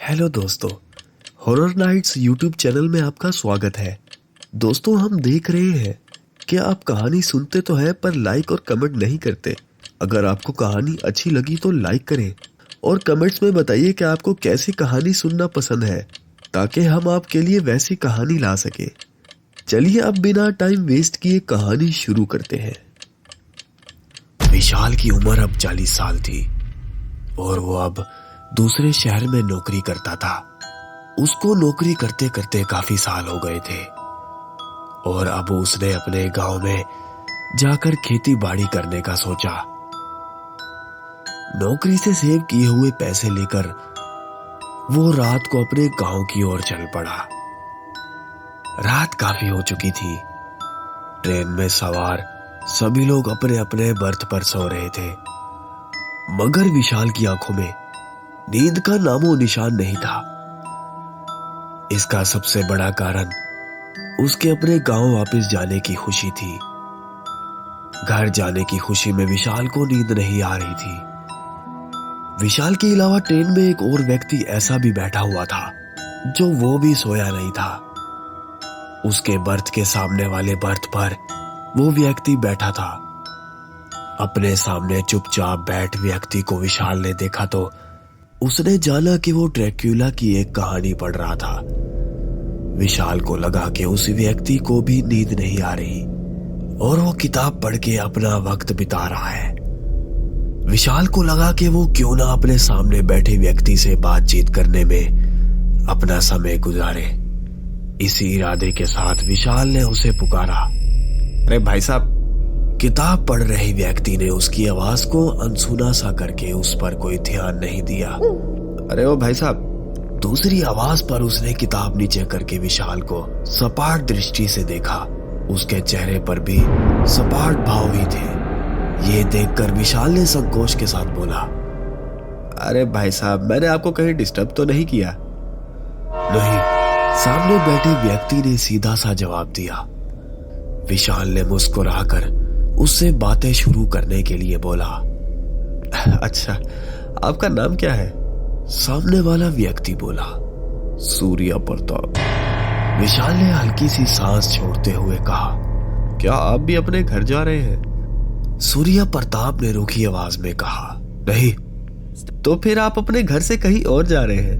Hello दोस्तों, horror nights YouTube channel में आपका स्वागत है। दोस्तों, हम देख रहे हैं कि आप कहानी सुनते तो हैं पर लाइक और कमेंट नहीं करते। अगर आपको कहानी अच्छी लगी तो लाइक करें और कमेंट्स में बताइए कि आपको कैसी कहानी सुनना पसंद है ताकि हम आपके लिए वैसी कहानी ला सके। चलिए अब बिना टाइम वेस्ट किए कहानी शुरू करते हैं। विशाल की उम्र अब 40 साल थी और वो अब दूसरे शहर में नौकरी करता था। उसको नौकरी करते करते काफी साल हो गए थे और अब उसने अपने गांव में जाकर खेती बाड़ी करने का सोचा। नौकरी से सेव किए हुए पैसे लेकर वो रात को अपने गांव की ओर चल पड़ा। रात काफी हो चुकी थी। ट्रेन में सवार सभी लोग अपने अपने बर्थ पर सो रहे थे, मगर विशाल की आंखों में नींद का नामो निशान नहीं था। इसका सबसे बड़ा कारण उसके अपने गांव वापस जाने की खुशी थी। घर जाने की खुशी में विशाल को नींद नहीं आ रही थी। विशाल के अलावा ट्रेन में एक और व्यक्ति ऐसा भी बैठा हुआ था जो वो भी सोया नहीं था। उसके बर्थ के सामने वाले बर्थ पर वो व्यक्ति बैठा था। अपने सामने चुपचाप बैठ व्यक्ति को विशाल ने देखा तो उसने जाना कि वो ड्रैक्युला की एक कहानी पढ़ रहा था। विशाल को लगा कि उस व्यक्ति को भी नींद नहीं आ रही और वो किताब पढ़ के अपना वक्त बिता रहा है। विशाल को लगा कि वो क्यों ना अपने सामने बैठे व्यक्ति से बातचीत करने में अपना समय गुजारे। इसी इरादे के साथ विशाल ने उसे पुकारा। अरे भाई साहब। किताब पढ़ रहे व्यक्ति ने उसकी आवाज को अनसुना सा करके उस पर कोई ध्यान नहीं दिया। अरे ओ भाई साहब। दूसरी आवाज पर उसने किताब नीचे करके विशाल को सपाट दृष्टि से देखा। उसके चेहरे पर भी सपाट भाव ही थे। ये देखकर विशाल ने संकोच के साथ बोला, अरे भाई साहब, मैंने आपको कहीं डिस्टर्ब तो नहीं किया? नहीं, सामने बैठे व्यक्ति ने सीधा सा जवाब दिया। विशाल ने मुस्कुराकर उससे बातें शुरू करने के लिए बोला, अच्छा, आपका नाम क्या है? सामने वाला व्यक्ति बोला, सूर्य प्रताप। विशाल ने हल्की सी सांस छोड़ते हुए कहा, क्या आप भी अपने घर जा रहे हैं? सूर्य प्रताप ने रूखी आवाज में कहा, नहीं। तो फिर आप अपने घर से कहीं और जा रहे हैं?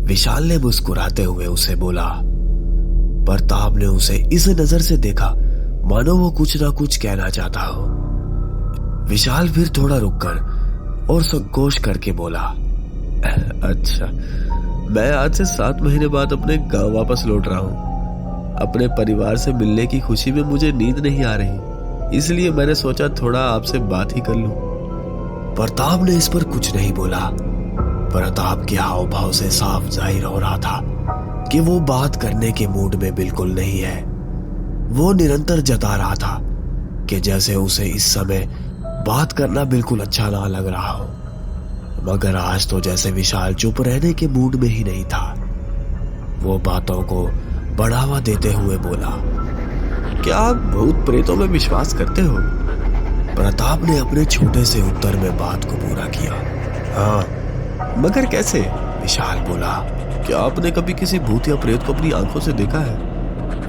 विशाल ने मुस्कुराते हुए उसे बोला। प्रताप ने उसे इस नजर से देखा मानो वो कुछ ना कुछ कहना चाहता हो। विशाल फिर थोड़ा रुककर और संकोच करके बोला, अच्छा, मैं आज से 7 महीने बाद अपने गांव वापस लौट रहा हूं। अपने परिवार से मिलने की खुशी में मुझे नींद नहीं आ रही, इसलिए मैंने सोचा थोड़ा आपसे बात ही कर लूं। प्रताप ने इस पर कुछ नहीं बोला। प्रताप के हाव भाव से साफ जाहिर हो रहा था कि वो बात करने के मूड में बिल्कुल नहीं है। वो निरंतर जता रहा था कि जैसे उसे इस समय बात करना बिल्कुल अच्छा ना लग रहा हो, मगर आज तो जैसे विशाल चुप रहने के मूड में ही नहीं था। वो बातों को बढ़ावा देते हुए बोला, क्या आप भूत प्रेतों में विश्वास करते हो? प्रताप ने अपने छोटे से उत्तर में बात को पूरा किया। हाँ, मगर कैसे? विशाल बोला, क्या आपने कभी किसी भूत या प्रेत को अपनी आंखों से देखा है?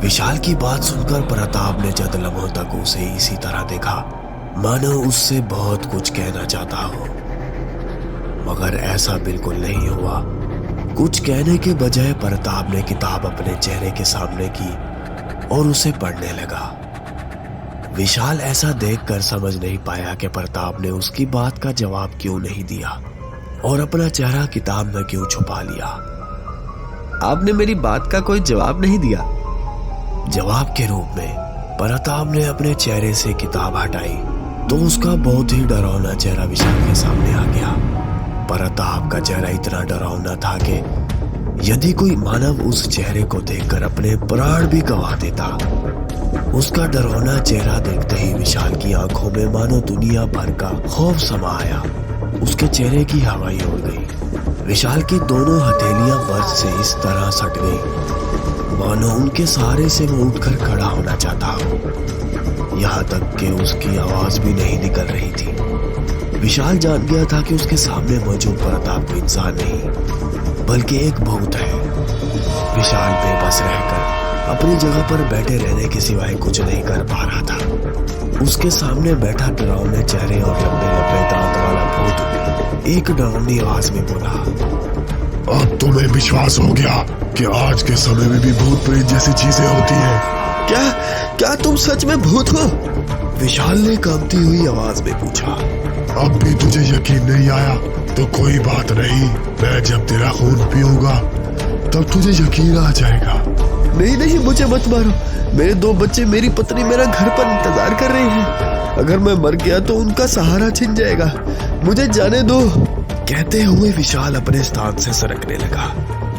विशाल की बात सुनकर प्रताप ने चंद लम्हों तक उसे इसी तरह देखा मानो उससे बहुत कुछ कहना चाहता हो, मगर ऐसा बिल्कुल नहीं हुआ। कुछ कहने के बजाय प्रताप ने किताब अपने चेहरे के सामने की और उसे पढ़ने लगा। विशाल ऐसा देखकर समझ नहीं पाया कि प्रताप ने उसकी बात का जवाब क्यों नहीं दिया और अपना चेहरा किताब में क्यों छुपा लिया। आपने मेरी बात का कोई जवाब नहीं दिया? जवाब के रूप में प्रताप ने अपने चेहरे से किताब हटाई तो उसका बहुत ही डरावना चेहरा विशाल के सामने आ गया। प्रताप का चेहरा इतना डरावना था कि यदि कोई मानव उस चेहरे को देखकर अपने प्राण भी गंवा देता। उसका डरावना चेहरा देखते ही विशाल की आंखों में मानो दुनिया भर का खौफ समा आया। उसके चेहरे की हवाई उड़ गई। विशाल की दोनों हथेलियां बर्फ से इस तरह सट गई मानो उनके सहारे से वो उठकर खड़ा होना चाहता हो। यहाँ तक कि उसकी आवाज भी नहीं निकल रही थी। विशाल जान गया था कि उसके सामने मौजूद प्रताप कोई इंसान नहीं बल्कि एक भूत है। विशाल बेबस रहकर अपनी जगह पर बैठे रहने के सिवाय कुछ नहीं कर पा रहा था। उसके सामने बैठा डरावने चेहरे और लंबे लंबे दांत वाला भूत एक डरावनी आवाज में बोला, अब तुम्हें विश्वास हो गया कि आज के समय में भी भूत प्रेत जैसी चीजें होती हैं। क्या तुम सच में भूत हो? विशाल ने कांपती हुई आवाज में पूछा। अब भी तुझे यकीन नहीं आया तो कोई बात नहीं, मैं जब तेरा खून पीऊंगा तब तुझे यकीन आ जाएगा। नहीं, मुझे मत मारो। मेरे 2 बच्चे, मेरी पत्नी मेरा घर पर इंतजार कर रहे हैं। अगर मैं मर गया तो उनका सहारा छिन जाएगा। मुझे जाने दो। कहते हुए विशाल अपने स्थान से सरकने लगा।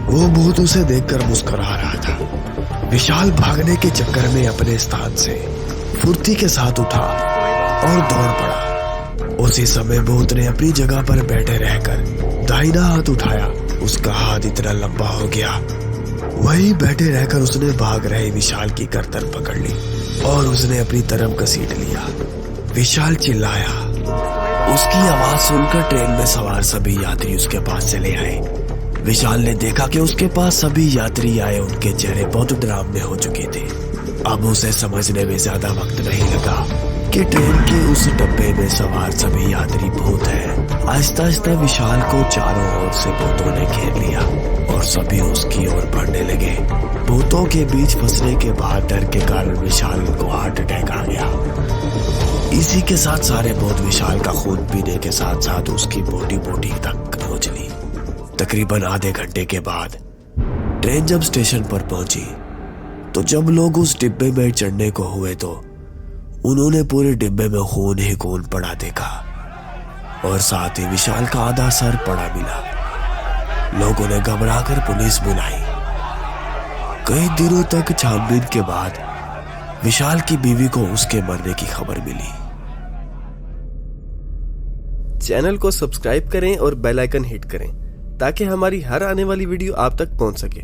वो भूत उसे देखकर मुस्कुरा रहा था। विशाल भागने के चक्कर में अपने स्थान से फुर्ती के साथ उठा और दौड़ पड़ा। उसी समय भूत ने अपनी जगह पर बैठे रहकर दाहिना हाथ उठाया। उसका हाथ इतना लंबा हो गया, वहीं बैठे रहकर उसने भाग रहे विशाल की गर्दन पकड़ ली और उसने अपनी तरफ घसीट लिया। विशाल चिल्लाया। उसकी आवाज सुनकर ट्रेन में सवार सभी यात्री उसके पास चले आए। विशाल ने देखा कि उसके पास सभी यात्री आए, उनके चेहरे बहुत डरावने हो चुके थे। अब उसे समझने में ज्यादा वक्त नहीं लगा कि ट्रेन के उस डब्बे में सवार सभी यात्री भूत हैं। आहिस्ता आहिस्ता विशाल को चारों ओर से भूतों ने घेर लिया और सभी उसकी ओर बढ़ने लगे। भूतों के बीच फंसने के बाद डर के कारण विशाल को हार्ट अटैक आ गया। इसी के साथ सारे भूत विशाल का खून पीने के साथ साथ उसकी बोटी तक पहुंच ली। तकरीबन आधे घंटे के बाद ट्रेन जब स्टेशन पर पहुंची तो जब लोग उस डिब्बे में चढ़ने को हुए तो उन्होंने पूरे डिब्बे में खून ही खून पड़ा देखा और साथ ही विशाल का आधा सर पड़ा मिला। लोगों ने घबराकर पुलिस बुलाई। कई दिनों तक छानबीन के बाद विशाल की बीवी को उसके मरने की खबर मिली। चैनल को सब्सक्राइब करें और बेल आइकन हिट करें ताकि हमारी हर आने वाली वीडियो आप तक पहुंच सके।